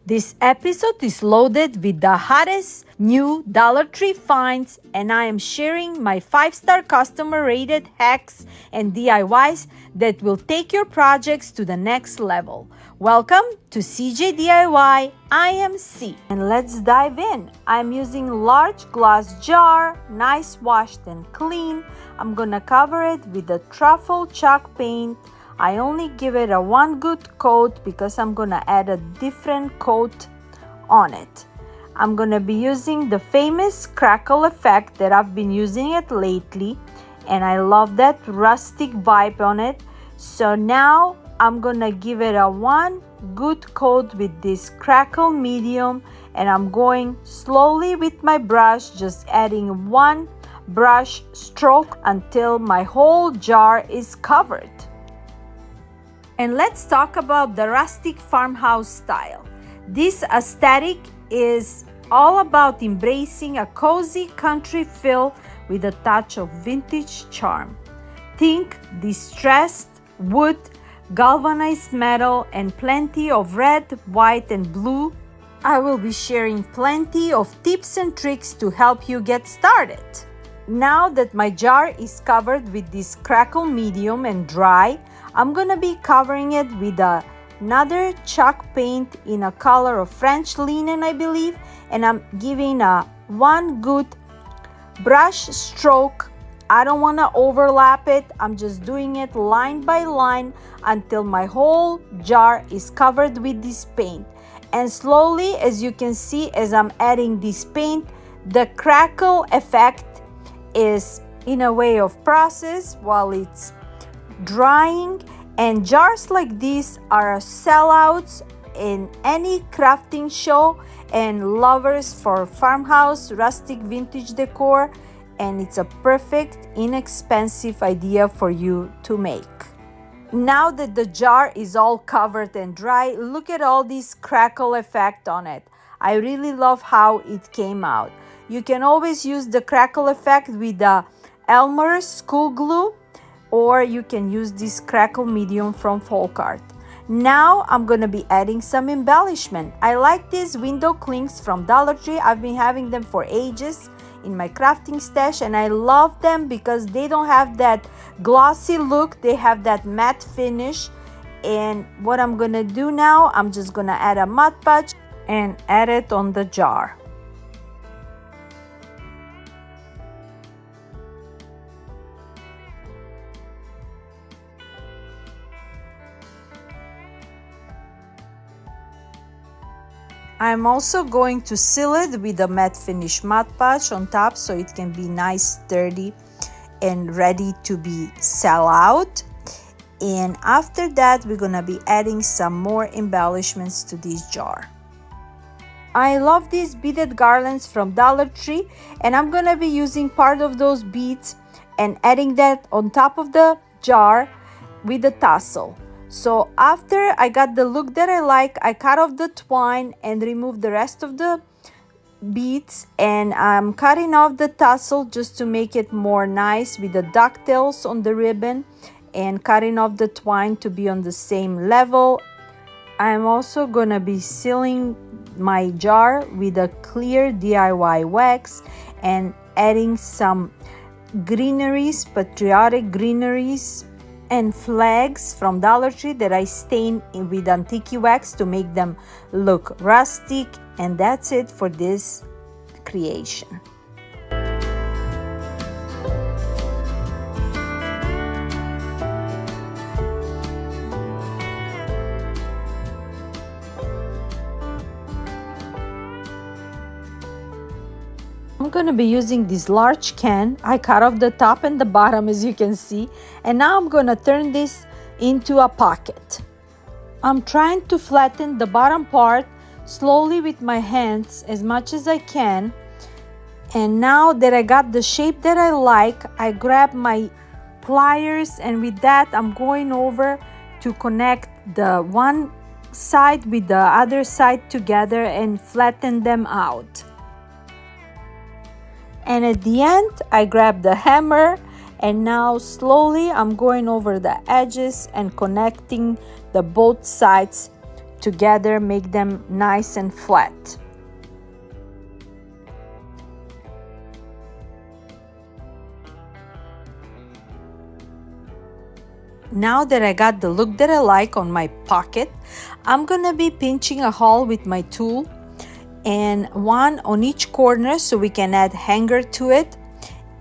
This episode is loaded with the hottest new Dollar Tree finds, and I am sharing my 5-star customer rated hacks and DIYs that will take your projects to the next level. Welcome to CJDIY. I am C. And let's dive in. I'm using large glass jar, nice washed and clean. I'm gonna cover it with a truffle chalk paint. I only give it a one good coat because I'm gonna add a different coat on it. I'm gonna be using the famous crackle effect that I've been using it lately, and I love that rustic vibe on it. So now I'm gonna give it a one good coat with this crackle medium, and I'm going slowly with my brush, just adding one brush stroke until my whole jar is covered. And let's talk about the rustic farmhouse style. This aesthetic is all about embracing a cozy country feel with a touch of vintage charm. Think distressed wood, galvanized metal, and plenty of red, white, and blue. I will be sharing plenty of tips and tricks to help you get started. Now that my jar is covered with this crackle medium and dry, I'm gonna be covering it with another chalk paint in a color of French linen, I believe, and I'm giving a one good brush stroke. I don't want to overlap it. I'm just doing it line by line until my whole jar is covered with this paint. And slowly, as you can see, as I'm adding this paint, the crackle effect is in a way of process while it's drying. And jars like these are sellouts in any crafting show, and lovers for farmhouse rustic vintage decor, and it's a perfect inexpensive idea for you to make. Now that the jar is all covered and dry, look at all this crackle effect on it. I really love how it came out. You can always use the crackle effect with the Elmer's school glue, or you can use this crackle medium from Folk Art. Now I'm gonna be adding some embellishment. I like these window clings from Dollar Tree. I've been having them for ages in my crafting stash, and I love them because they don't have that glossy look. They have that matte finish. And what I'm gonna do now, I'm just gonna add a Mod Podge and add it on the jar. I'm also going to seal it with a matte finish Mod Podge on top so it can be nice, sturdy, and ready to be sell out. And after that, we're gonna be adding some more embellishments to this jar. I love these beaded garlands from Dollar Tree, and I'm gonna be using part of those beads and adding that on top of the jar with the tassel. So after I got the look that I like, I cut off the twine and removed the rest of the beads, and I'm cutting off the tassel just to make it more nice with the ducktails on the ribbon, and cutting off the twine to be on the same level. I'm also gonna be sealing my jar with a clear DIY wax and adding some greeneries, Patriotic greeneries and flags from Dollar Tree that I stain with antique wax to make them look rustic. And that's it for this creation. I'm gonna be using this large can. I cut off the top and the bottom, as you can see, and now I'm gonna turn this into a pocket. I'm trying to flatten the bottom part slowly with my hands as much as I can. And now that I got the shape that I like, I grab my pliers, and with that I'm going over to connect the one side with the other side together and flatten them out. And at the end, I grab the hammer, and now slowly I'm going over the edges and connecting the both sides together, make them nice and flat. Now that I got the look that I like on my pocket, I'm gonna be pinching a hole with my tool, and one on each corner so we can add hanger to it,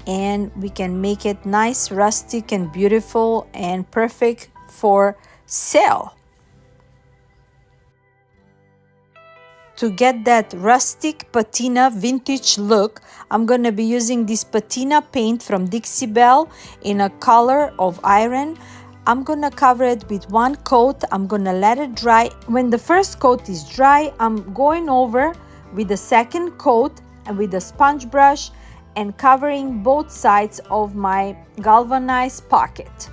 and we can make it nice, rustic and beautiful and perfect for sale. To get that rustic patina vintage look, I'm gonna be using this patina paint from Dixie Belle in a color of iron. I'm gonna cover it with one coat. I'm gonna let it dry. When the first coat is dry, I'm going over with the second coat and with a sponge brush and covering both sides of my galvanized pocket.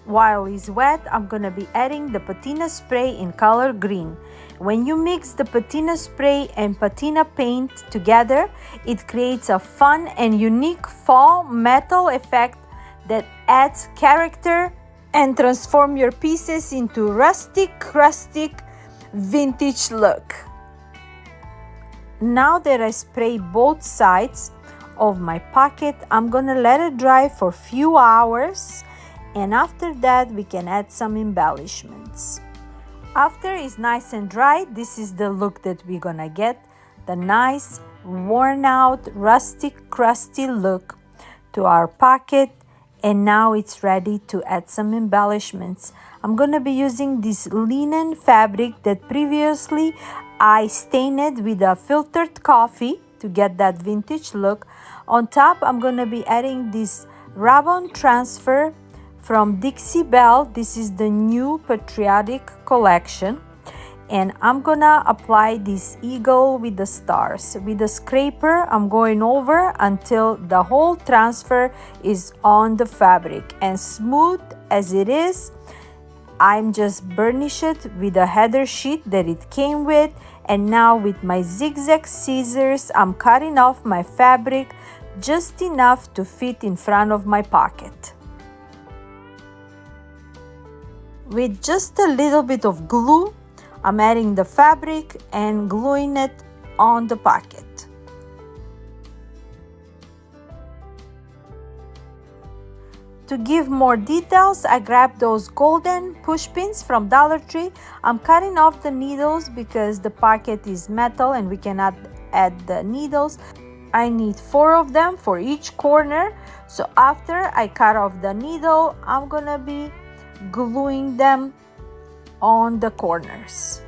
While it's wet, I'm gonna be adding the patina spray in color green. When you mix the patina spray and patina paint together, it creates a fun and unique fall metal effect that adds character and transform your pieces into rustic vintage look. Now that I spray both sides of my pocket, I'm gonna let it dry for a few hours, and after that we can add some embellishments. After it's nice and dry, this is the look that we're gonna get, the nice worn out rustic crusty look to our pocket. And now it's ready to add some embellishments. I'm gonna be using this linen fabric that previously I stained with a filtered coffee to get that vintage look. On top, I'm gonna be adding this ribbon transfer from Dixie Belle. This is the new Patriotic collection. And I'm gonna apply this eagle with the stars. With the scraper, I'm going over until the whole transfer is on the fabric. And smooth as it is, I'm just burnish it with a header sheet that it came with. And now with my zigzag scissors, I'm cutting off my fabric just enough to fit in front of my pocket. With just a little bit of glue, I'm adding the fabric and gluing it on the pocket. To give more details, I grabbed those golden push pins from Dollar Tree. I'm cutting off the needles because the pocket is metal and we cannot add the needles. I need 4 of them for each corner. So after I cut off the needle, I'm gonna be gluing them on the corners.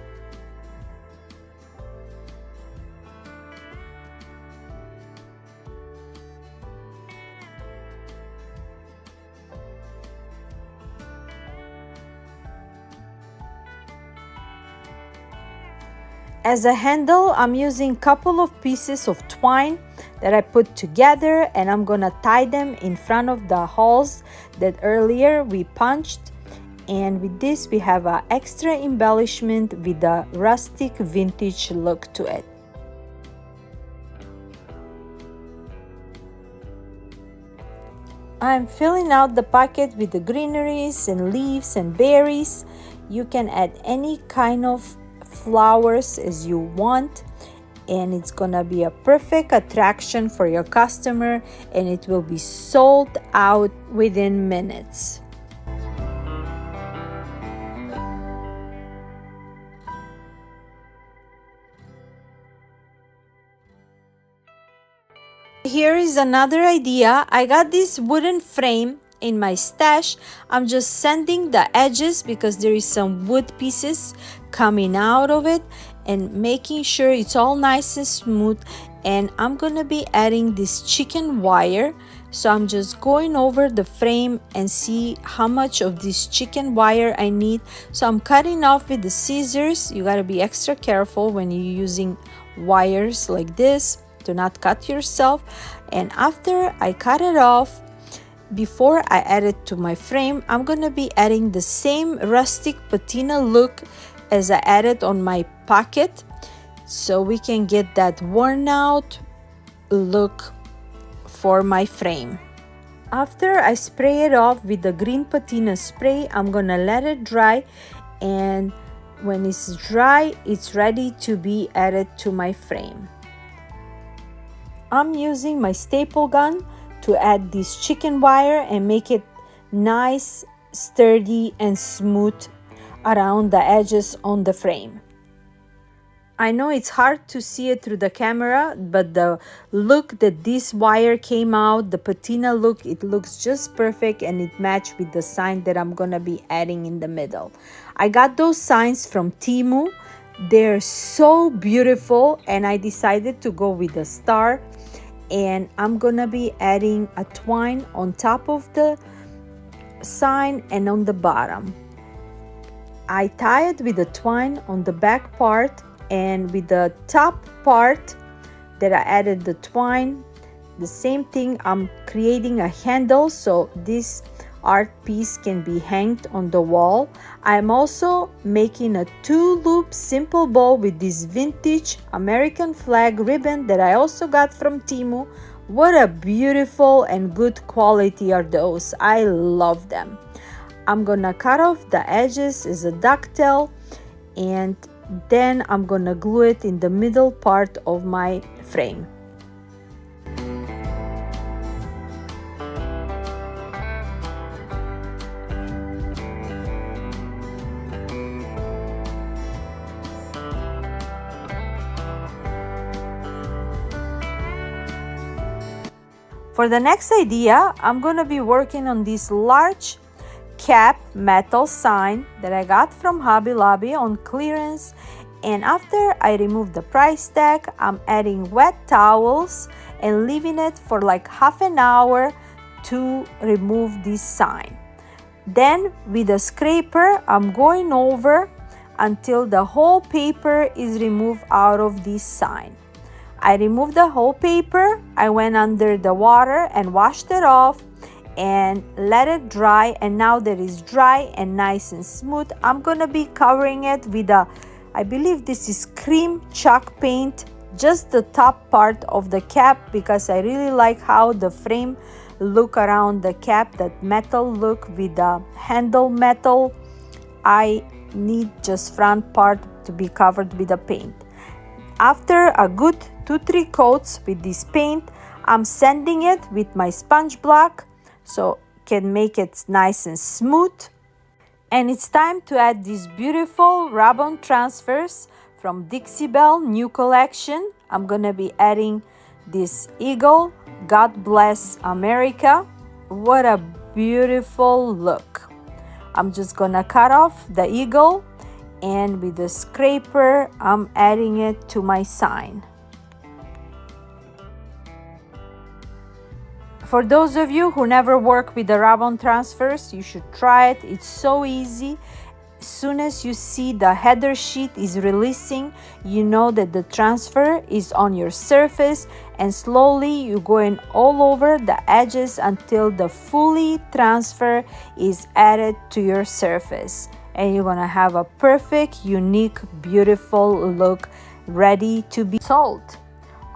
As a handle, I'm using a couple of pieces of twine that I put together, and I'm gonna tie them in front of the holes that earlier we punched. And with this, we have an extra embellishment with a rustic vintage look to it. I'm filling out the pocket with the greeneries and leaves and berries. You can add any kind of flowers as you want, and it's gonna be a perfect attraction for your customer, and it will be sold out within minutes. Here is another idea. I got this wooden frame in my stash. I'm just sanding the edges because there is some wood pieces coming out of it and making sure it's all nice and smooth. And I'm gonna be adding this chicken wire. So I'm just going over the frame and see how much of this chicken wire I need. So I'm cutting off with the scissors. You gotta be extra careful when you're using wires like this to not cut yourself. And after I cut it off, before I add it to my frame, I'm gonna be adding the same rustic patina look as I added on my pocket, so we can get that worn out look for my frame. After I spray it off with the green patina spray, I'm gonna let it dry, and when it's dry, it's ready to be added to my frame. I'm using my staple gun to add this chicken wire and make it nice, sturdy, and smooth around the edges on the frame. I know it's hard to see it through the camera, but the look that this wire came out, the patina look, it looks just perfect, and it matched with the sign that I'm gonna be adding in the middle. I got those signs from Temu. They're so beautiful, and I decided to go with the star, and I'm gonna be adding a twine on top of the sign and on the bottom. I tie it with the twine on the back part, and with the top part that I added the twine, the same thing, I'm creating a handle so this art piece can be hanged on the wall. I'm also making a 2-loop simple bow with this vintage American flag ribbon that I also got from Temu. What a beautiful and good quality are those. I love them. I'm gonna cut off the edges as a ducktail, and then I'm gonna glue it in the middle part of my frame. For the next idea, I'm gonna be working on this large cap metal sign that I got from Hobby Lobby on clearance, and after I remove the price tag, I'm adding wet towels and leaving it for like half an hour to remove this sign. Then with a scraper, I'm going over until the whole paper is removed out of this sign. I removed the whole paper, I went under the water and washed it off and let it dry, and now that it's dry and nice and smooth, I'm gonna be covering it with I believe this is cream chalk paint, just the top part of the cap, because I really like how the frame look around the cap, that metal look with the handle metal. I need just front part to be covered with the paint. After a good 2-3 coats with this paint, I'm sanding it with my sponge block so can make it nice and smooth. And it's time to add these beautiful ribbon transfers from Dixie Belle new collection. I'm gonna be adding this eagle, God bless America. What a beautiful look. I'm just gonna cut off the eagle, and with the scraper I'm adding it to my sign. For those of you who never work with the ribbon transfers, you should try it. It's so easy. As soon as you see the header sheet is releasing, you know that the transfer is on your surface, and slowly you're going all over the edges until the fully transfer is added to your surface, and you're gonna have a perfect, unique, beautiful look ready to be sold.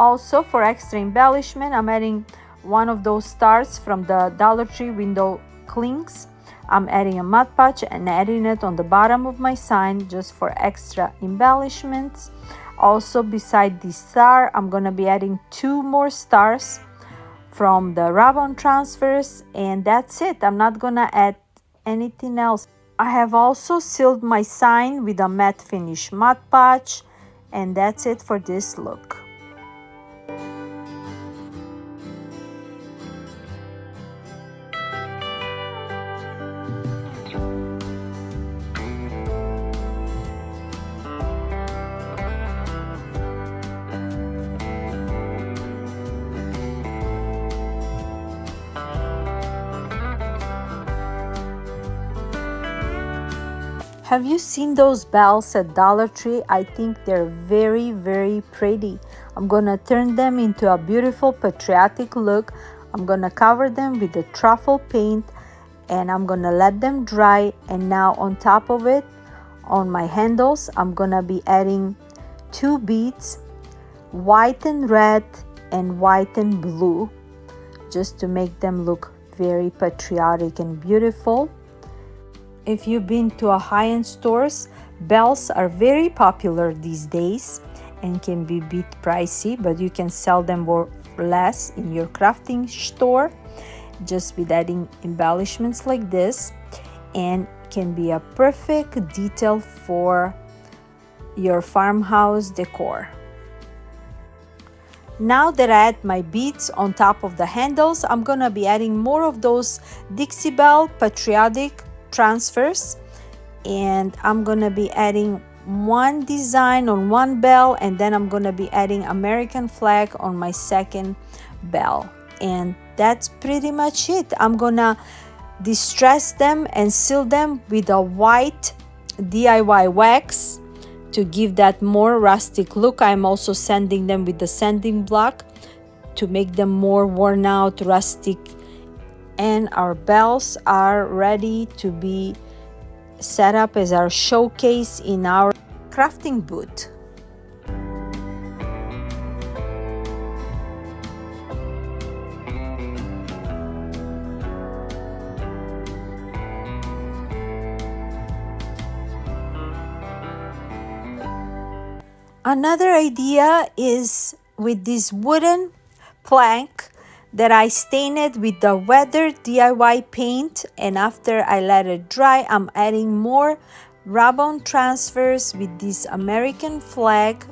Also, for extra embellishment, I'm adding one of those stars from the Dollar Tree window clings. I'm adding a Mod Podge and adding it on the bottom of my sign just for extra embellishments. Also, beside this star, I'm gonna be adding 2 more stars from the ribbon transfers, and that's it. I'm not gonna add anything else. I have also sealed my sign with a matte finish Mod Podge, and that's it for this look. Have you seen those bells at Dollar Tree? I think they're very, very pretty. I'm gonna turn them into a beautiful patriotic look. I'm gonna cover them with the truffle paint, and I'm gonna let them dry. And now on top of it, on my handles, I'm gonna be adding 2 beads, white and red and white and blue, just to make them look very patriotic and beautiful. If you've been to a high-end stores, bells are very popular these days and can be a bit pricey, but you can sell them for less in your crafting store just with adding embellishments like this, and can be a perfect detail for your farmhouse decor. Now that I add my beads on top of the handles, I'm gonna be adding more of those Dixie Belle Patriotic transfers, and I'm gonna be adding one design on one bell, and then I'm gonna be adding American flag on my second bell, and that's pretty much it. I'm gonna distress them and seal them with a white DIY wax to give that more rustic look. I'm also sanding them with the sanding block to make them more worn out, rustic, and our bells are ready to be set up as our showcase in our crafting booth. Another idea is with this wooden plank that I stained with the weathered DIY paint, and after I let it dry, I'm adding more ribbon transfers with this American flag,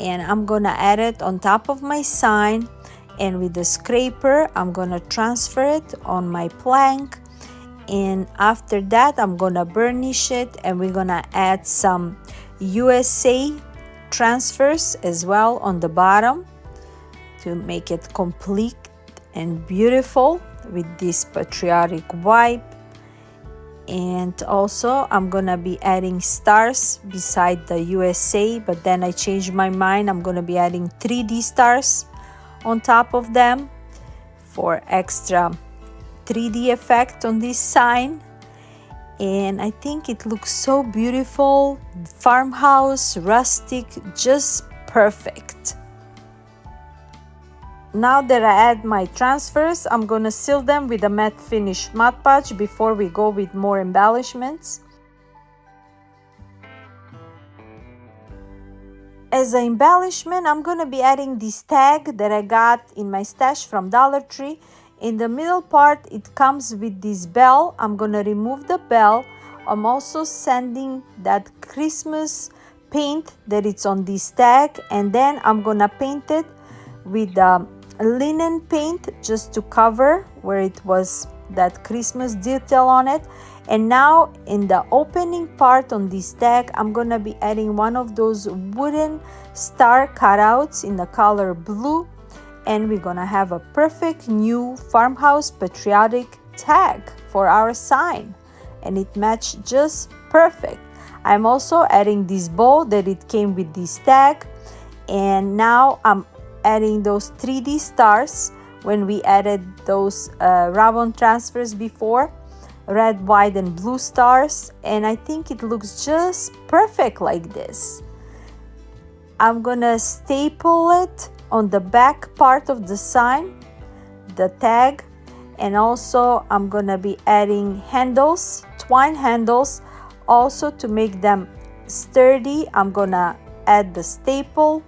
and I'm gonna add it on top of my sign, and with the scraper I'm gonna transfer it on my plank, and after that I'm gonna burnish it, and we're gonna add some USA transfers as well on the bottom to make it complete and beautiful with this patriotic vibe. And also I'm gonna be adding stars beside the USA, but then I changed my mind. I'm gonna be adding 3D stars on top of them for extra 3D effect on this sign, and I think it looks so beautiful. Farmhouse, rustic, just perfect. Now that I add my transfers, I'm gonna seal them with a matte finish Mod Podge before we go with more embellishments. As an embellishment, I'm gonna be adding this tag that I got in my stash from Dollar Tree. In the middle part, it comes with this bell. I'm gonna remove the bell. I'm also sanding that Christmas paint that it's on this tag, and then I'm gonna paint it with linen paint just to cover where it was that Christmas detail on it. And now in the opening part on this tag, I'm gonna be adding one of those wooden star cutouts in the color blue, and we're gonna have a perfect new farmhouse patriotic tag for our sign, and it matched just perfect. I'm also adding this bow that it came with this tag, and now I'm adding those 3D stars when we added those ribbon transfers before, red, white, and blue stars, and I think it looks just perfect like this. I'm gonna staple it on the back part of the sign, the tag, and also I'm gonna be adding handles, twine handles, also to make them sturdy. I'm gonna add the staple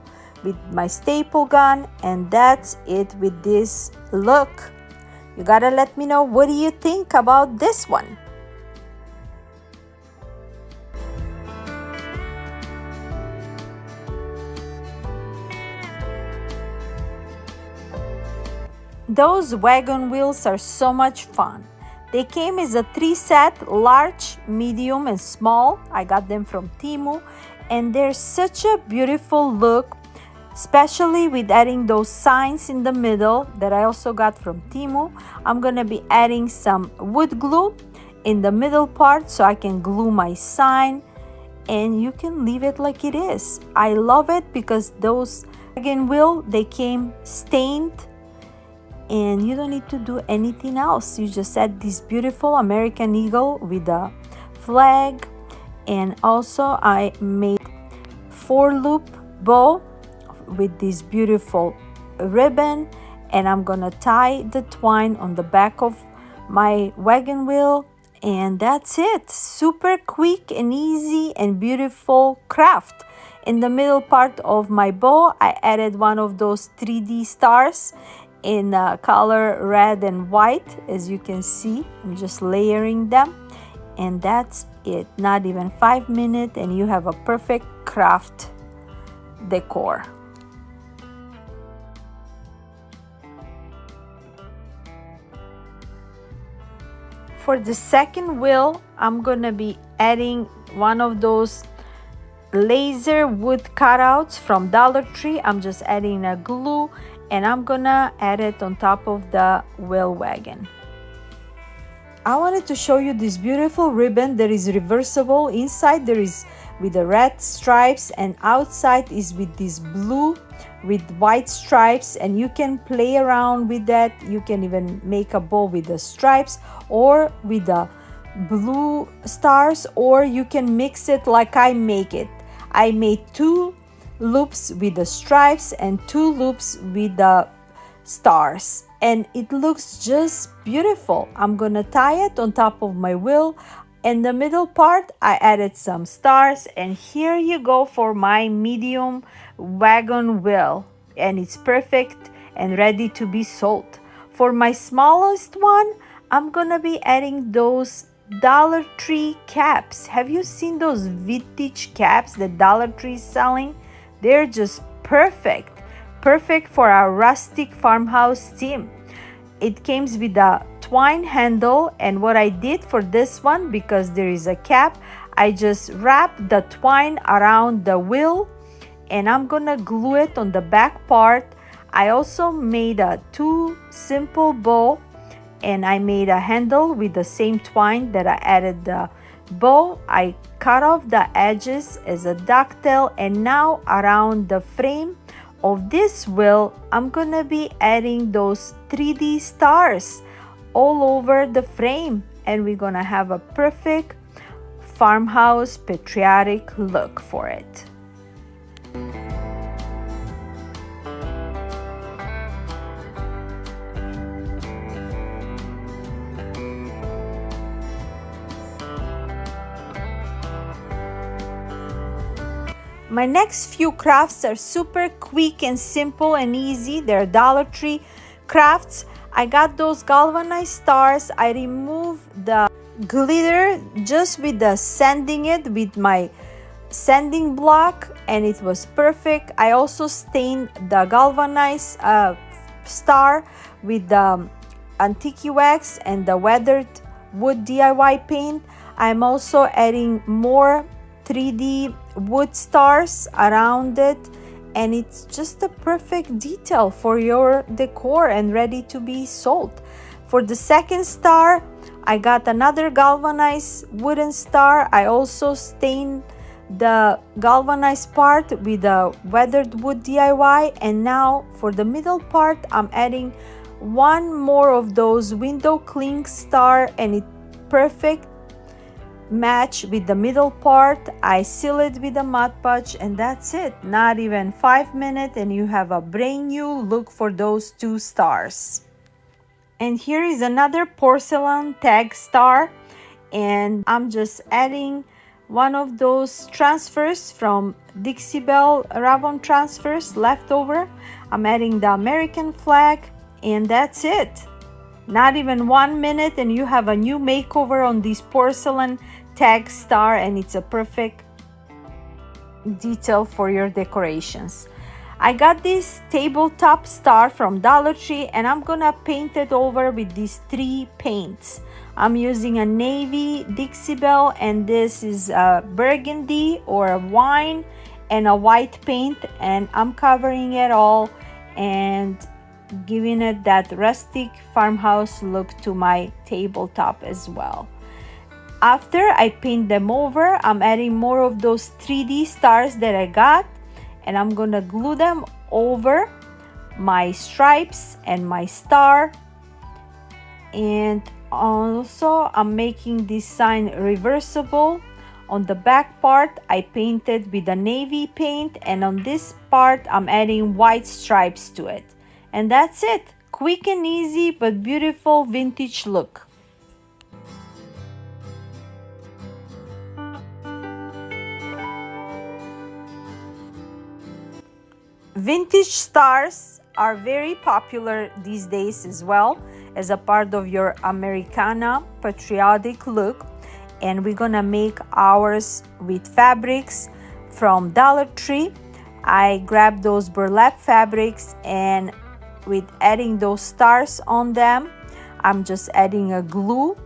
with my staple gun, and that's it with this look. You gotta let me know, what do you think about this one? Those wagon wheels are so much fun. They came as a 3 set, large, medium, and small. I got them from Temu, and they're such a beautiful look, especially with adding those signs in the middle that I also got from Temu. I'm gonna be adding some wood glue in the middle part so I can glue my sign, and you can leave it like it is. I love it because those wagon wheel, they came stained, and you don't need to do anything else. You just add this beautiful American eagle with a flag, and also I made 4-loop bow with this beautiful ribbon, and I'm gonna tie the twine on the back of my wagon wheel, and that's it. Super quick and easy and beautiful craft. In the middle part of my bow, I added one of those 3D stars in color red and white. As you can see, I'm just layering them, and that's it. Not even 5 minutes and you have a perfect craft decor. For the second wheel, I'm gonna be adding one of those laser wood cutouts from Dollar Tree. I'm just adding a glue and I'm gonna add it on top of the wheel wagon. I wanted to show you this beautiful ribbon that is reversible. Inside there is with the red stripes and outside is with this blue with white stripes, and you can play around with that. You can even make a bow with the stripes or with the blue stars, or you can mix it like I make it. I made 2 loops with the stripes and 2 loops with the stars, and it looks just beautiful. I'm gonna tie it on top of my wheel. In the middle part, I added some stars, and here you go for my medium wagon wheel, and it's perfect and ready to be sold. For my smallest one, I'm gonna be adding those Dollar Tree caps. Have you seen those vintage caps that Dollar Tree is selling? They're just perfect for our rustic farmhouse theme. It comes with a twine handle, and what I did for this one, because there is a cap, I just wrapped the twine around the wheel and I'm gonna glue it on the back part. I also made a 2 simple bow, and I made a handle with the same twine that I added the bow. I cut off the edges as a ducktail, and now around the frame of this wheel, I'm gonna be adding those 3D stars all over the frame, and we're gonna have a perfect farmhouse patriotic look for it. My next few crafts are super quick and simple and easy. They're Dollar Tree crafts. I got those galvanized stars. I removed the glitter just with the sanding it with my sanding block, and it was perfect. I also stained the galvanized star with the antique wax and the weathered wood DIY paint. I'm also adding more 3D wood stars around it, and it's just a perfect detail for your decor and ready to be sold. For the second star, I got another galvanized wooden star. I also stained the galvanized part with a weathered wood DIY, and now for the middle part, I'm adding one more of those window cling star, and it perfect match with the middle part. I seal it with a Mod Podge, and that's it. Not even 5 minutes and you have a brand new look for those 2 stars. And here is another porcelain tag star, and I'm just adding one of those transfers from Dixie Belle ribbon transfers leftover. I'm adding the American flag, and that's it. Not even 1 minute and you have a new makeover on this porcelain tag star, and it's a perfect detail for your decorations. I got this tabletop star from Dollar Tree, and I'm gonna paint it over with these 3 paints. I'm using a navy Dixie Belle, and this is a burgundy or a wine, and a white paint, and I'm covering it all and giving it that rustic farmhouse look to my tabletop as well. After I paint them over, I'm adding more of those 3D stars that I got, and I'm gonna glue them over my stripes and my star. And also I'm making this sign reversible. On the back part, I painted with a navy paint, and on this part, I'm adding white stripes to it. And that's it. quick and easy but beautiful vintage look. Vintage stars are very popular these days as well as a part of your Americana patriotic look, and we're gonna make ours with fabrics from Dollar Tree. I grabbed those burlap fabrics, and with adding those stars on them, I'm just adding a glue,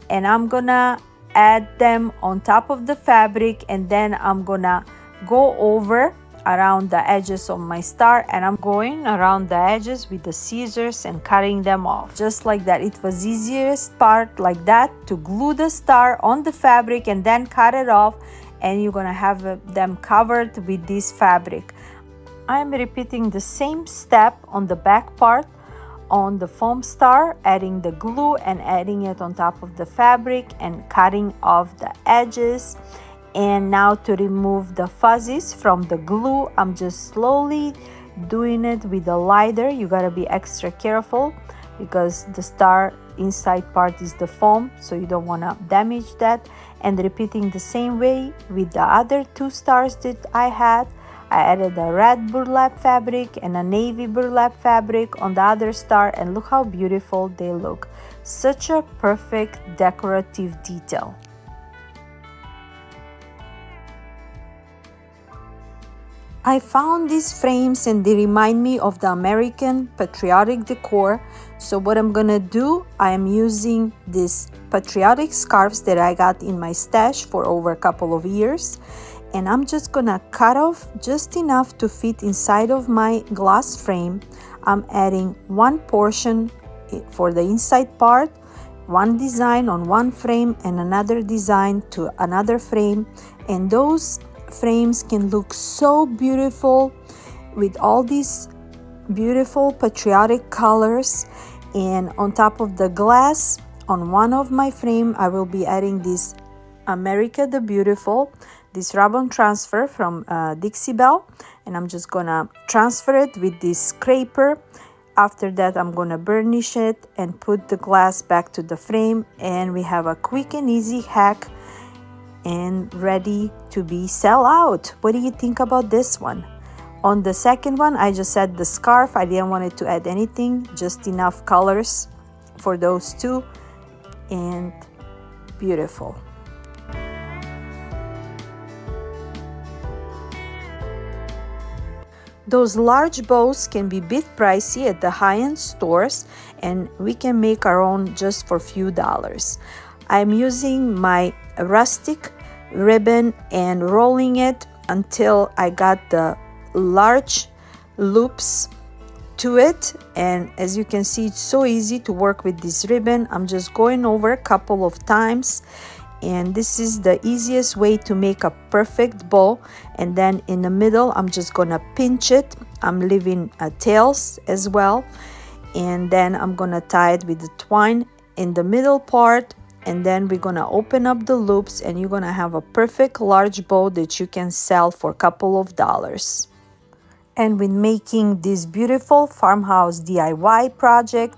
and I'm gonna add them on top of the fabric, and then I'm gonna go over around the edges of my star, and I'm going around the edges with the scissors and cutting them off just like that. It was easiest part like that, to glue the star on the fabric and then cut it off, and you're gonna have them covered with this fabric. I'm repeating the same step on the back part on the foam star, adding the glue and adding it on top of the fabric and cutting off the edges. And now to remove the fuzzies from the glue, I'm just slowly doing it with a lighter. You gotta be extra careful because the star inside part is the foam, so you don't want to damage that. And repeating the same way with the other two stars that I had. I added a red burlap fabric and a navy burlap fabric on the other star, and look how beautiful they look. Such a perfect decorative detail. I found these frames and they remind me of the American patriotic decor. So what I'm gonna do, I am using these patriotic scarves that I got in my stash for over a couple of years, and I'm just gonna cut off just enough to fit inside of my glass frame. I'm adding one portion for the inside part, one design on one frame and another design to another frame, and those frames can look so beautiful with all these beautiful patriotic colors. And on top of the glass on one of my frame, I will be adding this America the Beautiful, this ribbon transfer from Dixie Belle, and I'm just gonna transfer it with this scraper. After that, I'm gonna burnish it and put the glass back to the frame, and we have a quick and easy hack and ready to be sell out. What do you think about this one? On the second one, I just add the scarf. I didn't want it to add anything, just enough colors for those two, and beautiful. Those large bows can be a bit pricey at the high-end stores, and we can make our own just for a few dollars. I'm using my Rustic ribbon and rolling it until I got the large loops to it. And as you can see, it's so easy to work with this ribbon. I'm just going over a couple of times, and this is the easiest way to make a perfect bow. And then in the middle, I'm just gonna pinch it. I'm leaving tails as well, and then I'm gonna tie it with the twine in the middle part, and then we're gonna open up the loops, and you're gonna have a perfect large bow that you can sell for a couple of dollars. And with making this beautiful farmhouse DIY project,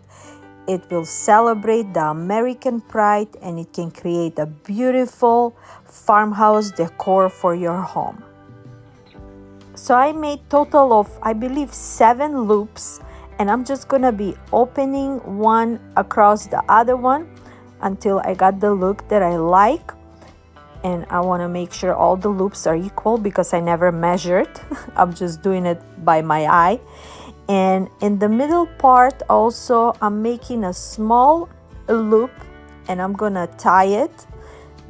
it will celebrate the American pride, and it can create a beautiful farmhouse decor for your home. So I made total of, I believe, 7 loops, and I'm just gonna be opening one across the other one until I got the look that I like. And I want to make sure all the loops are equal because I never measured. I'm just doing it by my eye. And in the middle part also, I'm making a small loop, and I'm gonna tie it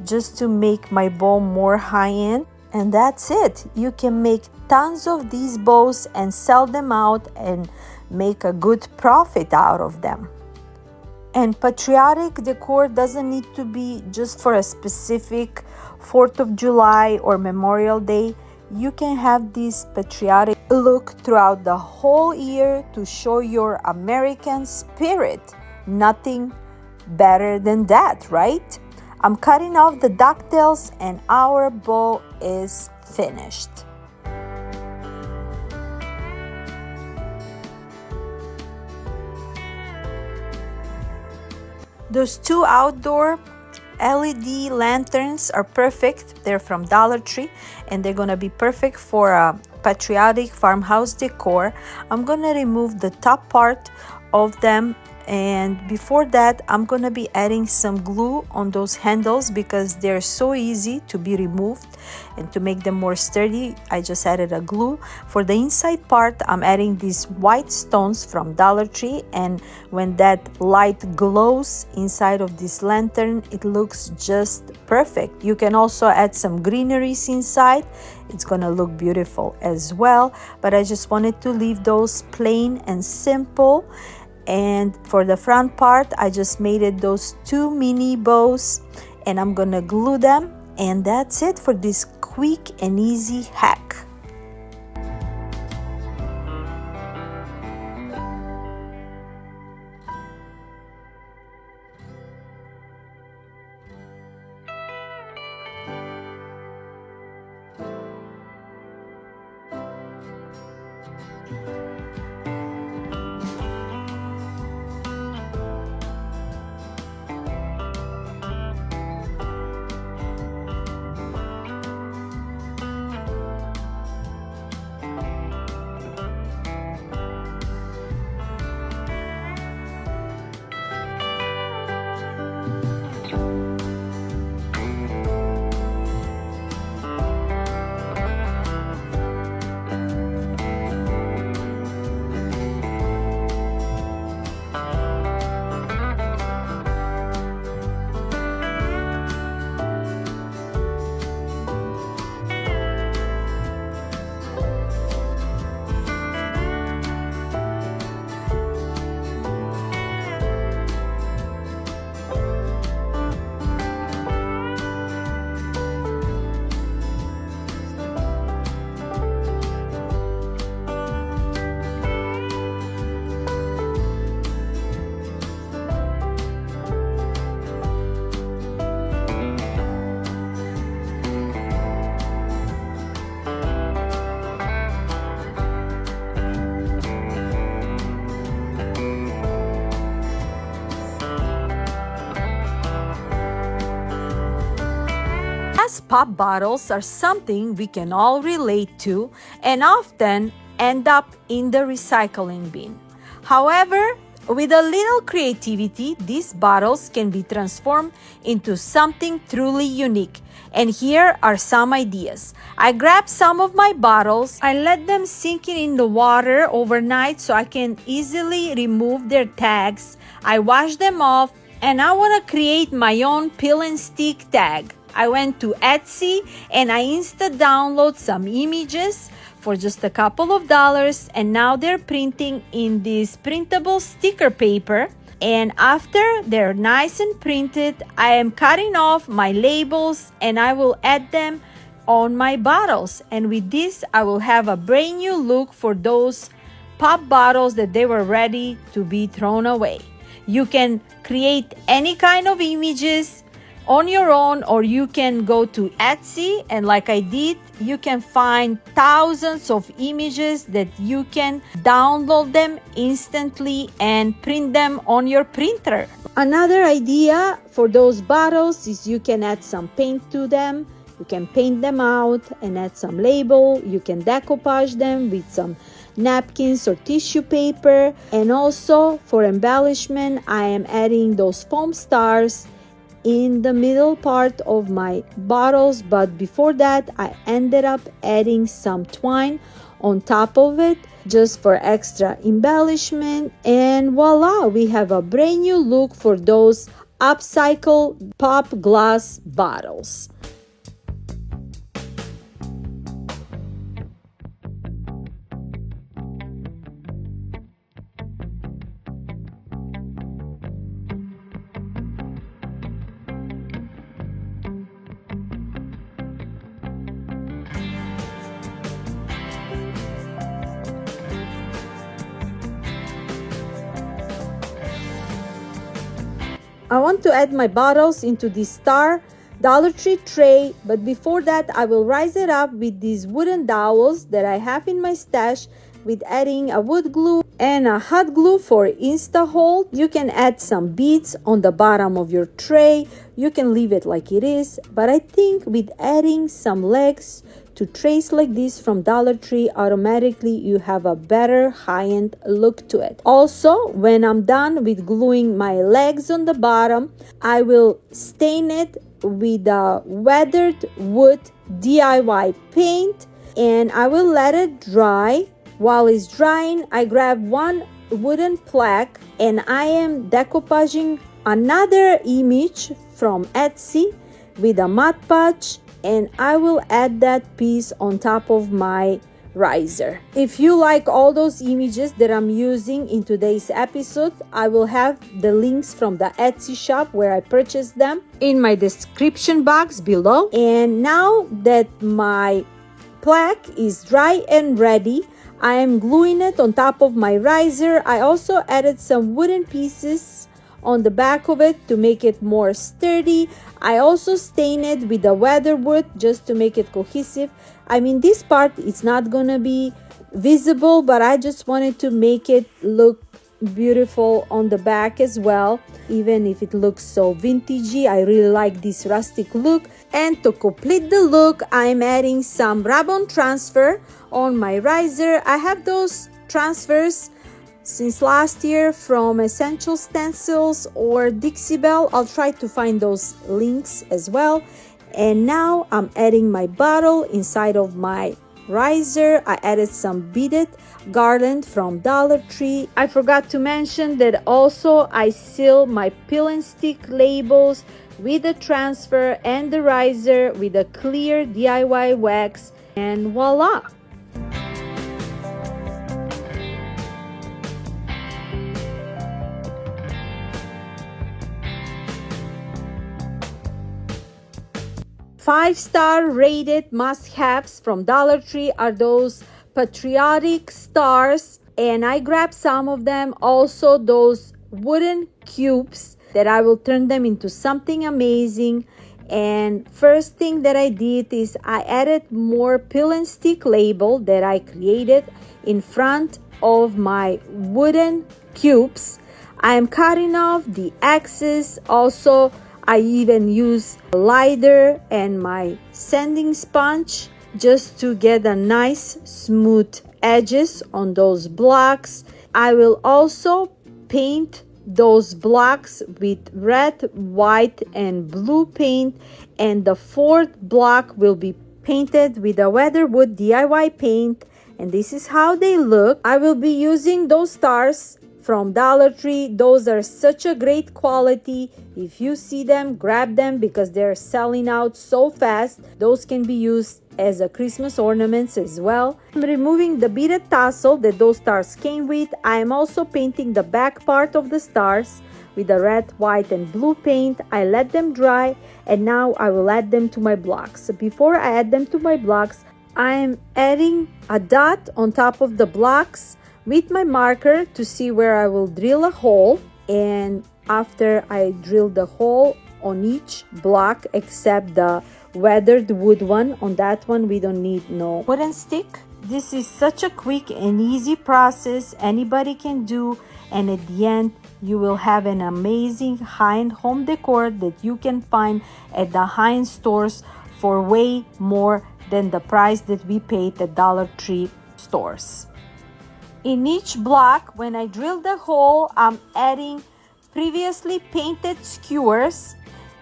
just to make my bow more high-end. And that's it. You can make tons of these bows and sell them out and make a good profit out of them. And patriotic decor doesn't need to be just for a specific 4th of July or Memorial Day. You can have this patriotic look throughout the whole year to show your American spirit. Nothing better than that, right? I'm cutting off the ducktails, and our bow is finished. Those two outdoor LED lanterns are perfect. They're from Dollar Tree and they're gonna be perfect for a Patriotic farmhouse decor. I'm gonna remove the top part of them, and before that I'm gonna be adding some glue on those handles because they're so easy to be removed, and to make them more sturdy I just added a glue. For the inside part I'm adding these white stones from Dollar Tree, and when that light glows inside of this lantern it looks just perfect. You can also add some greeneries inside, it's gonna look beautiful as well, but I just wanted to leave those plain and simple. And for the front part I just made it those two mini bows, and I'm gonna glue them, and that's it for this quick and easy hack. Pop bottles are something we can all relate to and often end up in the recycling bin. However, with a little creativity, these bottles can be transformed into something truly unique. And here are some ideas. I grabbed some of my bottles, I let them sink in the water overnight so I can easily remove their tags. I washed them off, and I want to create my own peel and stick tag. I went to Etsy and I download some images for just a couple of dollars, and now they're printing in this printable sticker paper. And after they're nice and printed, I am cutting off my labels and I will add them on my bottles. And with this, I will have a brand new look for those pop bottles that they were ready to be thrown away. You can create any kind of images on your own, or you can go to Etsy, and like I did, you can find thousands of images that you can download them instantly and print them on your printer. Another idea for those bottles is you can add some paint to them. You can paint them out and add some label. You can decoupage them with some napkins or tissue paper. And also for embellishment, I am adding those foam stars in the middle part of my bottles, but before that I ended up adding some twine on top of it just for extra embellishment, and voila, we have a brand new look for those upcycled pop glass bottles. I want to add my bottles into this star Dollar Tree tray, but before that I will rise it up with these wooden dowels that I have in my stash with adding a wood glue and a hot glue for insta hold. You can add some beads on the bottom of your tray. You can leave it like it is, but I think with adding some legs to trays like this from Dollar Tree, automatically you have a better high-end look to it. Also, when I'm done with gluing my legs on the bottom, I will stain it with a weathered wood DIY paint, and I will let it dry. While it's drying, I grab one wooden plaque and I am decoupaging another image from Etsy with a Mod Podge, and I will add that piece on top of my riser. If you like all those images that I'm using in today's episode, I will have the links from the Etsy shop where I purchased them in my description box below. And now that my plaque is dry and ready, I am gluing it on top of my riser. I also added some wooden pieces on the back of it to make it more sturdy. I also stain it with the weatherwood just to make it cohesive. I mean, this part is not gonna be visible, but I just wanted to make it look beautiful on the back as well, even if it looks so vintagey. I really like this rustic look. And to complete the look, I'm adding some ribbon transfer on my riser. I have those transfers since last year from Essential Stencils or Dixie Belle. I'll try to find those links as well. And now I'm adding my bottle inside of my riser. I added some beaded garland from Dollar Tree. I forgot to mention that also I seal my peel and stick labels with the transfer and the riser with a clear DIY wax, and voila! Five-star rated must-haves from Dollar Tree are those Patriotic stars, and I grabbed some of them. Also those wooden cubes that I will turn them into something amazing. And first thing that I did is I added more peel and stick label that I created in front of my wooden cubes. I am cutting off the excess. Also, I even use a lighter and my sanding sponge just to get a nice smooth edges on those blocks. I will also paint those blocks with red, white, and blue paint, and the fourth block will be painted with a weatherwood DIY paint, and this is how they look. I will be using those stars from Dollar Tree. Those are such a great quality. If you see them, grab them because they're selling out so fast. Those can be used as a Christmas ornaments as well. I'm removing the beaded tassel that those stars came with. I am also painting the back part of the stars with the red, white, and blue paint. I let them dry, and now I will add them to my blocks. Before I add them to my blocks, I am adding a dot on top of the blocks with my marker to see where I will drill a hole. And after I drill the hole on each block except the weathered wood one, on that one we don't need no wooden stick. This is such a quick and easy process anybody can do, and at the end you will have an amazing high-end home decor that you can find at the high-end stores for way more than the price that we paid at Dollar Tree stores. In each block, when I drill the hole, I'm adding previously painted skewers,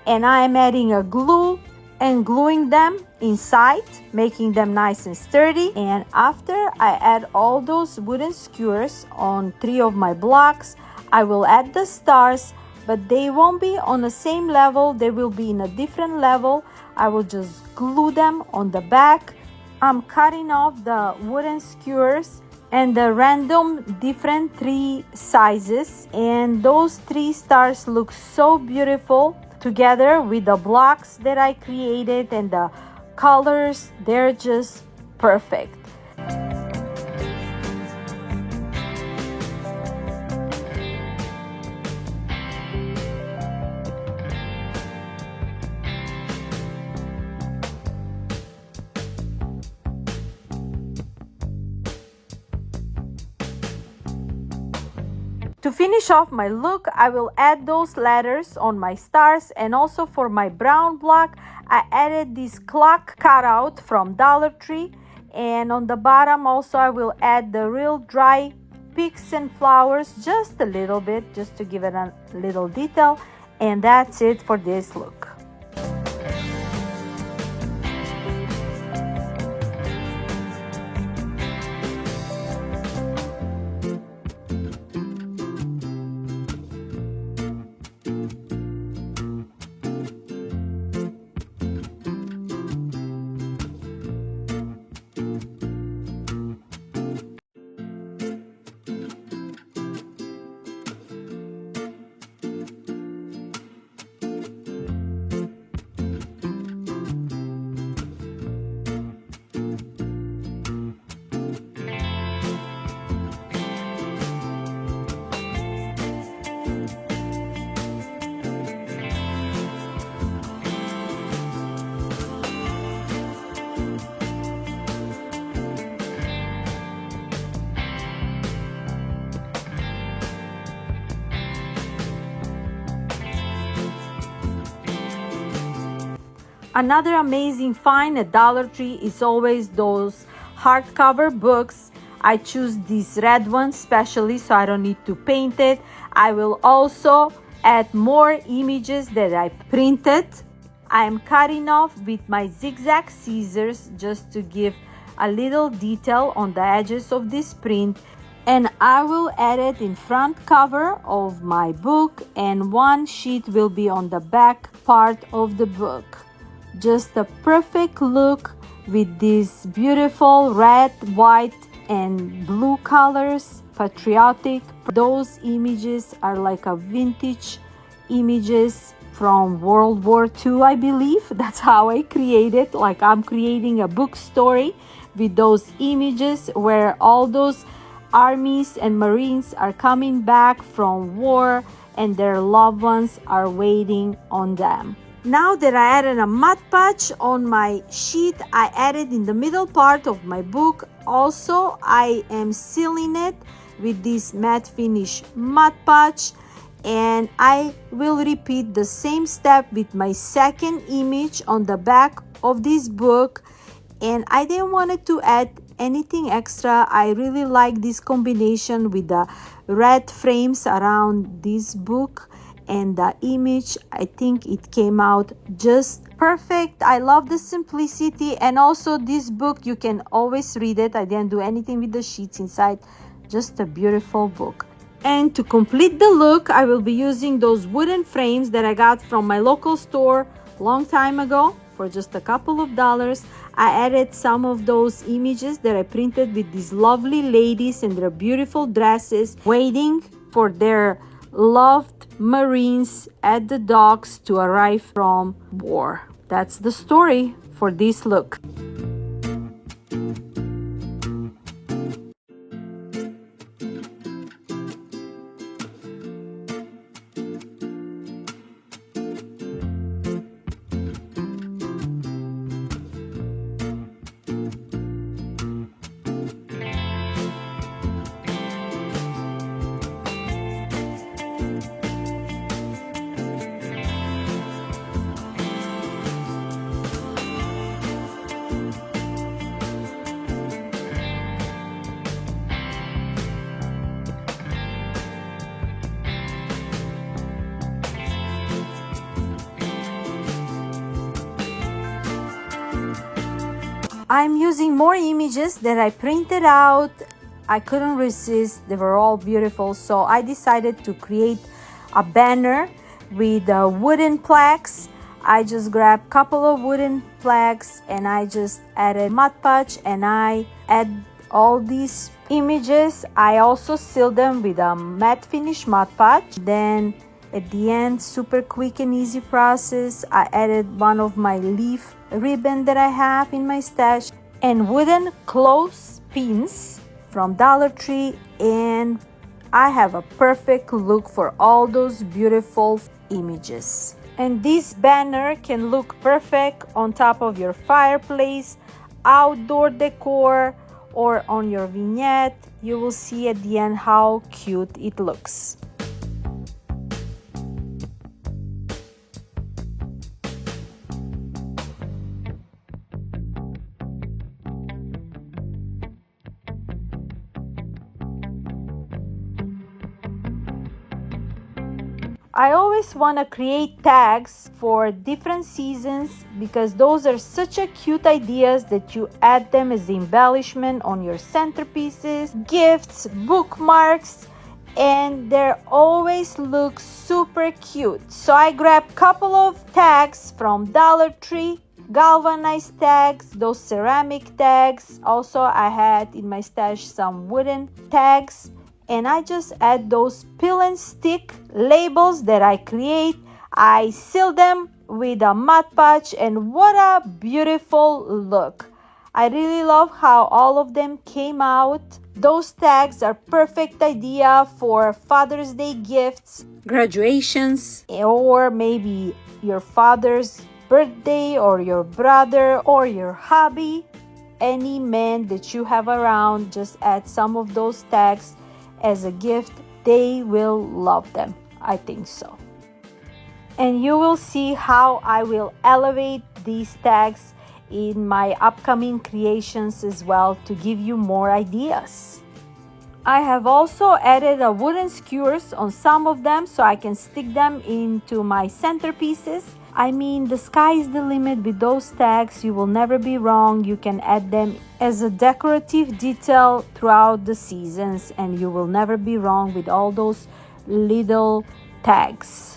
and I am adding a glue and gluing them inside, making them nice and sturdy. And after I add all those wooden skewers on 3 of my blocks, I will add the stars, but they won't be on the same level. They will be in a different level. I will just glue them on the back. I'm cutting off the wooden skewers and the random different 3 sizes, and those 3 stars look so beautiful together with the blocks that I created, and the colors, they're just perfect. To finish off my look, I will add those letters on my stars, and also for my brown block, I added this clock cutout from Dollar Tree, and on the bottom also I will add the real dry picks and flowers, just a little bit, just to give it a little detail, and that's it for this look. Another amazing find at Dollar Tree is always those hardcover books. I choose this red one specially so I don't need to paint it. I will also add more images that I printed. I am cutting off with my zigzag scissors just to give a little detail on the edges of this print, and I will add it in front cover of my book, and one sheet will be on the back part of the book. Just a perfect look with these beautiful red, white, and blue colors. Patriotic. Those images are like a vintage images from World War II, I believe. That's how I created. Like I'm creating a book story with those images where all those armies and Marines are coming back from war and their loved ones are waiting on them. Now that I added a Mod Podge on my sheet, I added in the middle part of my book. Also, I am sealing it with this matte finish Mod Podge, and I will repeat the same step with my second image on the back of this book. And I didn't want to add anything extra. I really like this combination with the red frames around this book and the image. I think it came out just perfect. I love the simplicity, and also this book you can always read it. I didn't do anything with the sheets inside, just a beautiful book. And to complete the look, I will be using those wooden frames that I got from my local store long time ago for just a couple of dollars. I added some of those images that I printed with these lovely ladies in their beautiful dresses waiting for their loved Marines at the docks to arrive from war. That's the story for this look. I'm using more images that I printed out. I couldn't resist. They were all beautiful. So I decided to create a banner with wooden plaques. I just grabbed a couple of wooden plaques and I just added Mod Podge and I add all these images. I also sealed them with a matte finish Mod Podge. Then at the end, super quick and easy process, I added one of my leaf ribbon that I have in my stash and wooden clothespins from Dollar Tree, and I have a perfect look for all those beautiful images. And this banner can look perfect on top of your fireplace, outdoor decor, or on your vignette. You will see at the end how cute it looks. I always want to create tags for different seasons because those are such a cute ideas that you add them as the embellishment on your centerpieces, gifts, bookmarks, and they always look super cute. So I grabbed a couple of tags from Dollar Tree, galvanized tags, those ceramic tags. Also, I had in my stash some wooden tags. And I just add those peel and stick labels that I create. I seal them with a Mod Podge, and what a beautiful look. I really love how all of them came out. Those tags are perfect idea for Father's Day gifts, graduations, or maybe your father's birthday, or your brother, or your hubby. Any man that you have around, just add some of those tags as a gift. They will love them. I think so. And you will see how I will elevate these tags in my upcoming creations as well to give you more ideas. I have also added a wooden skewers on some of them so I can stick them into my centerpieces. I mean, the sky is the limit with those tags. You will never be wrong. You can add them as a decorative detail throughout the seasons, and you will never be wrong with all those little tags.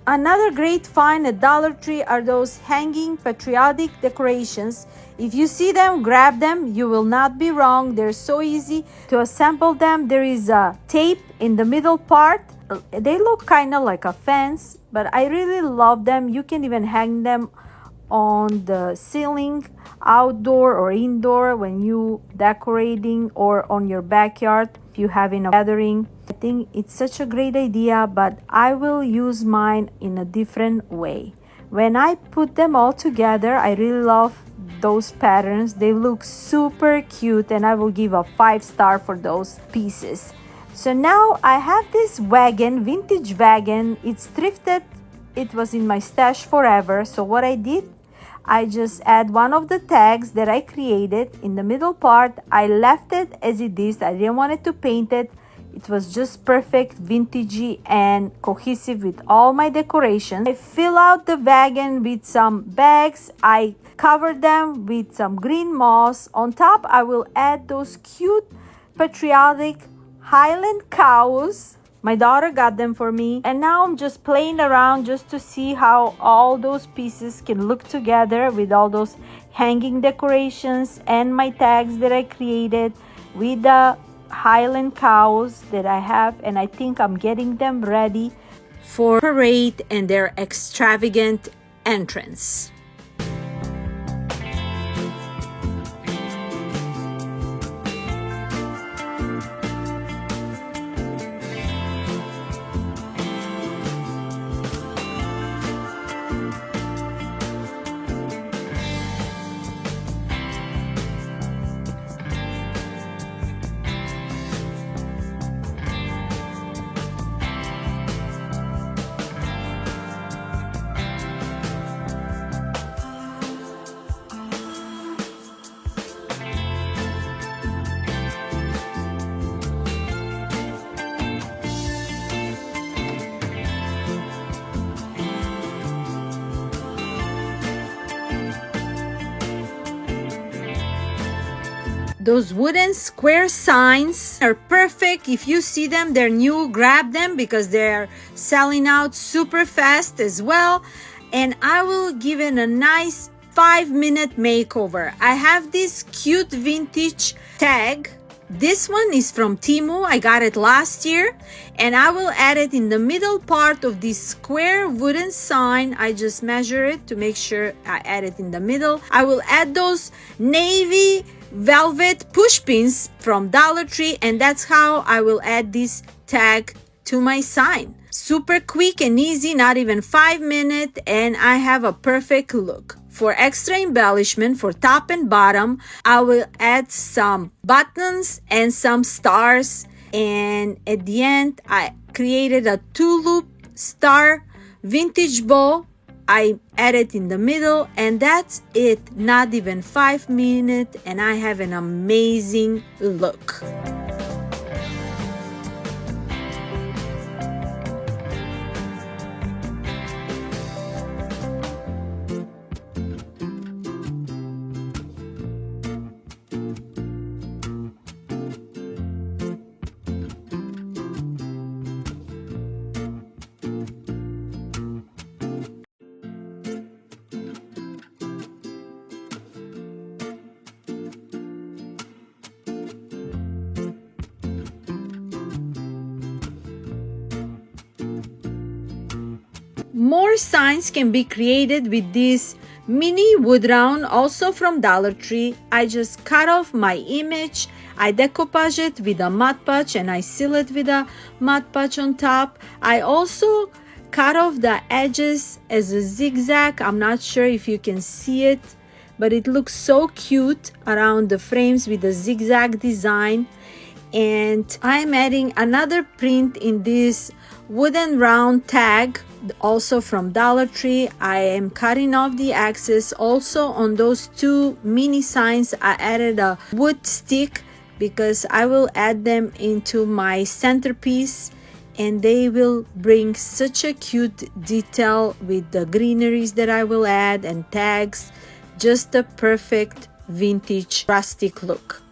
Another great find at Dollar Tree are those hanging patriotic decorations. If you see them, grab them. You will not be wrong. They're so easy to assemble them. There is a tape in the middle part. They look kind of like a fence, but I really love them. You can even hang them on the ceiling, outdoor or indoor, when you decorating, or on your backyard if you having a gathering. I think it's such a great idea, but I will use mine in a different way. When I put them all together, I really love those patterns. They look super cute, and I will give a 5-star for those pieces. So now I have this wagon, vintage wagon. It's thrifted. It was in my stash forever. So what I did, I just add one of the tags that I created in the middle part. I left it as it is. I didn't want it to paint it. It was just perfect, vintagey, and cohesive with all my decorations. I fill out the wagon with some bags. I cover them with some green moss. On top, I will add those cute patriotic Highland cows. My daughter got them for me, and now I'm just playing around just to see how all those pieces can look together with all those hanging decorations and my tags that I created with the Highland cows that I have. And I think I'm getting them ready for parade and their extravagant entrance. Those wooden square signs are perfect. If you see them, they're new, grab them because they're selling out super fast as well. And I will give it a nice 5-minute makeover. I have this cute vintage tag. This one is from Temu. I got it last year, and I will add it in the middle part of this square wooden sign. I just measure it to make sure I add it in the middle. I will add those navy velvet push pins from Dollar Tree, and that's how I will add this tag to my sign. Super quick and easy, not even 5 minutes, and I have a perfect look. For extra embellishment for top and bottom, I will add some buttons and some stars. And at the end, I created a 2-loop star vintage bow. I added in the middle, and that's it. Not even 5 minutes, and I have an amazing look. More signs can be created with this mini wood round, also from Dollar Tree. I just cut off my image, I decoupage it with a Mod Podge, and I seal it with a Mod Podge on top. I also cut off the edges as a zigzag. I'm not sure if you can see it, but it looks so cute around the frames with a zigzag design. And I'm adding another print in this wooden round tag, also from Dollar Tree. I am cutting off the axis. Also on those 2 mini signs, I added a wood stick because I will add them into my centerpiece, and they will bring such a cute detail with the greeneries that I will add and tags. Just a perfect vintage rustic look.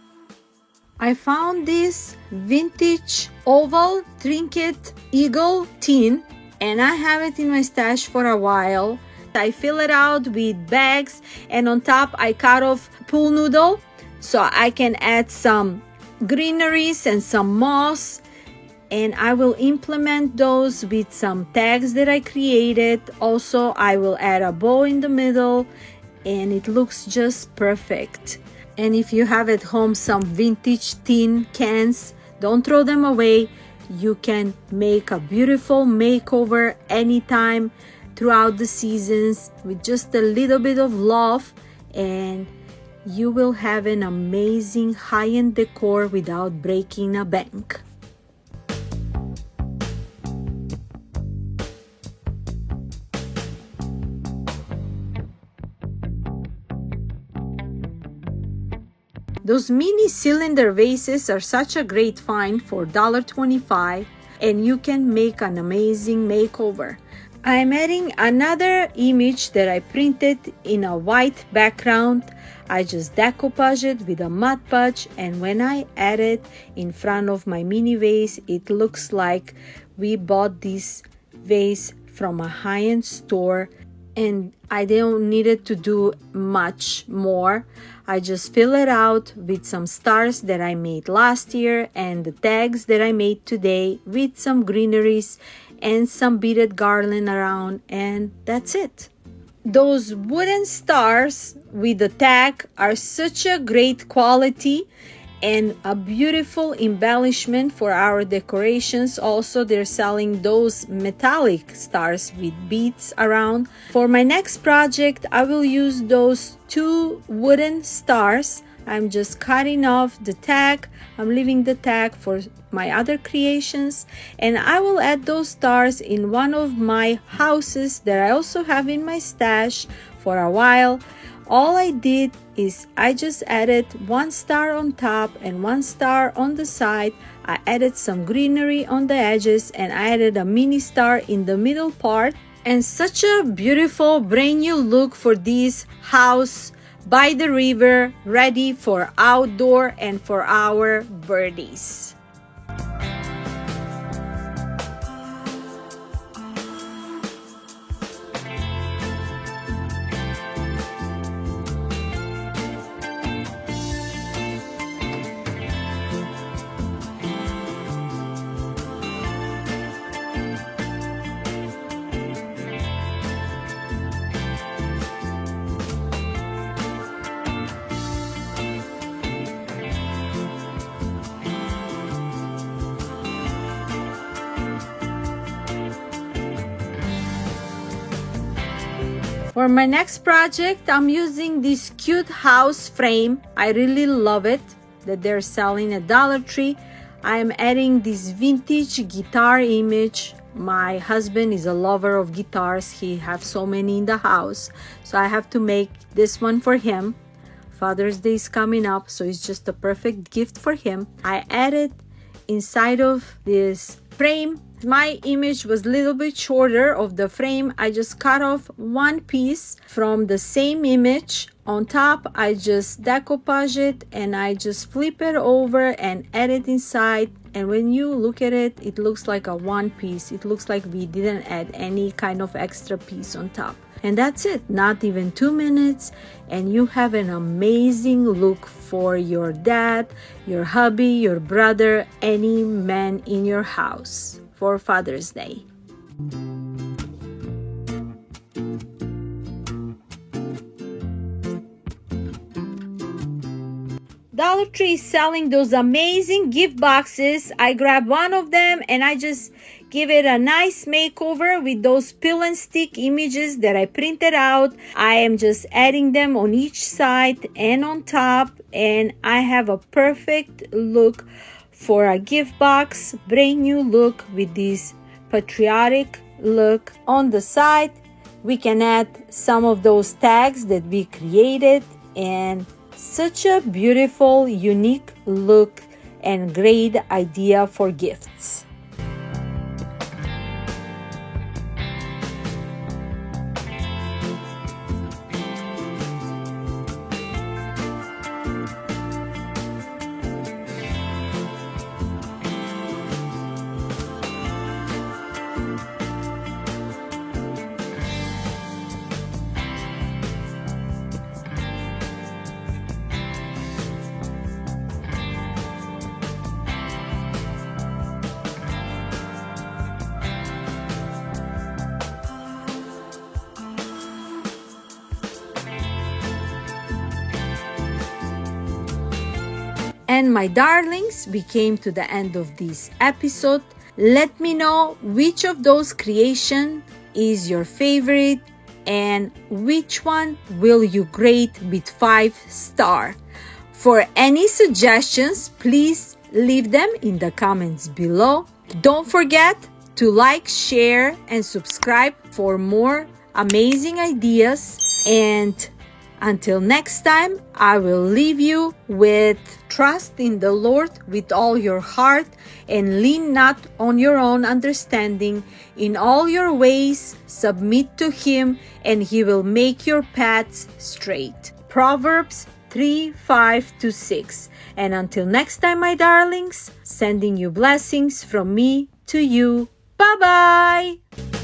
I found this vintage oval trinket eagle tin, and I have it in my stash for a while. I fill it out with bags, and on top I cut off pool noodle so I can add some greeneries and some moss, and I will implement those with some tags that I created. Also, I will add a bow in the middle, and it looks just perfect. And if you have at home some vintage tin cans, don't throw them away. You can make a beautiful makeover anytime throughout the seasons with just a little bit of love, and you will have an amazing high-end decor without breaking a bank. Those mini cylinder vases are such a great find for $1.25, and you can make an amazing makeover. I am adding another image that I printed in a white background. I just decoupage it with a Mod Podge, and when I add it in front of my mini vase, it looks like we bought this vase from a high-end store, and I don't need it to do much more. I just fill it out with some stars that I made last year and the tags that I made today with some greeneries and some beaded garland around, and that's it. Those wooden stars with the tag are such a great quality and a beautiful embellishment for our decorations. Also, they're selling those metallic stars with beads around. For my next project, I will use those 2 wooden stars. I'm just cutting off the tag. I'm leaving the tag for my other creations, and I will add those stars in one of my houses that I also have in my stash for a while. All I did is I just added 1 star on top and 1 star on the side. I added some greenery on the edges, and I added a mini star in the middle part. And such a beautiful brand new look for this house by the river, ready for outdoor and for our birdies. For my next project, I'm using this cute house frame. I really love it that they're selling at Dollar Tree. I am adding this vintage guitar image. My husband is a lover of guitars. He has so many in the house. So I have to make this one for him. Father's Day is coming up, so it's just a perfect gift for him. I added inside of this frame. My image was a little bit shorter of the frame. I just cut off one piece from the same image. On top, I just decoupage it and I just flip it over and add it inside. And when you look at it, it looks like a one piece. It looks like we didn't add any kind of extra piece on top. And that's it, not even 2 minutes, and you have an amazing look for your dad, your hubby, your brother, any man in your house for Father's Day. Dollar Tree is selling those amazing gift boxes. I grabbed one of them and I just give it a nice makeover with those peel and stick images that I printed out. I am just adding them on each side and on top, and I have a perfect look for a gift box, brand new look with this patriotic look. On the side, we can add some of those tags that we created, and such a beautiful, unique look and great idea for gifts. And my darlings, we came to the end of this episode. Let me know which of those creations is your favorite and which one will you grade with 5 stars. For any suggestions, please leave them in the comments below. Don't forget to like, share, and subscribe for more amazing ideas. And until next time, I will leave you with trust in the Lord with all your heart and lean not on your own understanding. In all your ways, submit to Him, and He will make your paths straight. Proverbs 3:5-6. And until next time, my darlings, sending you blessings from me to you. Bye-bye.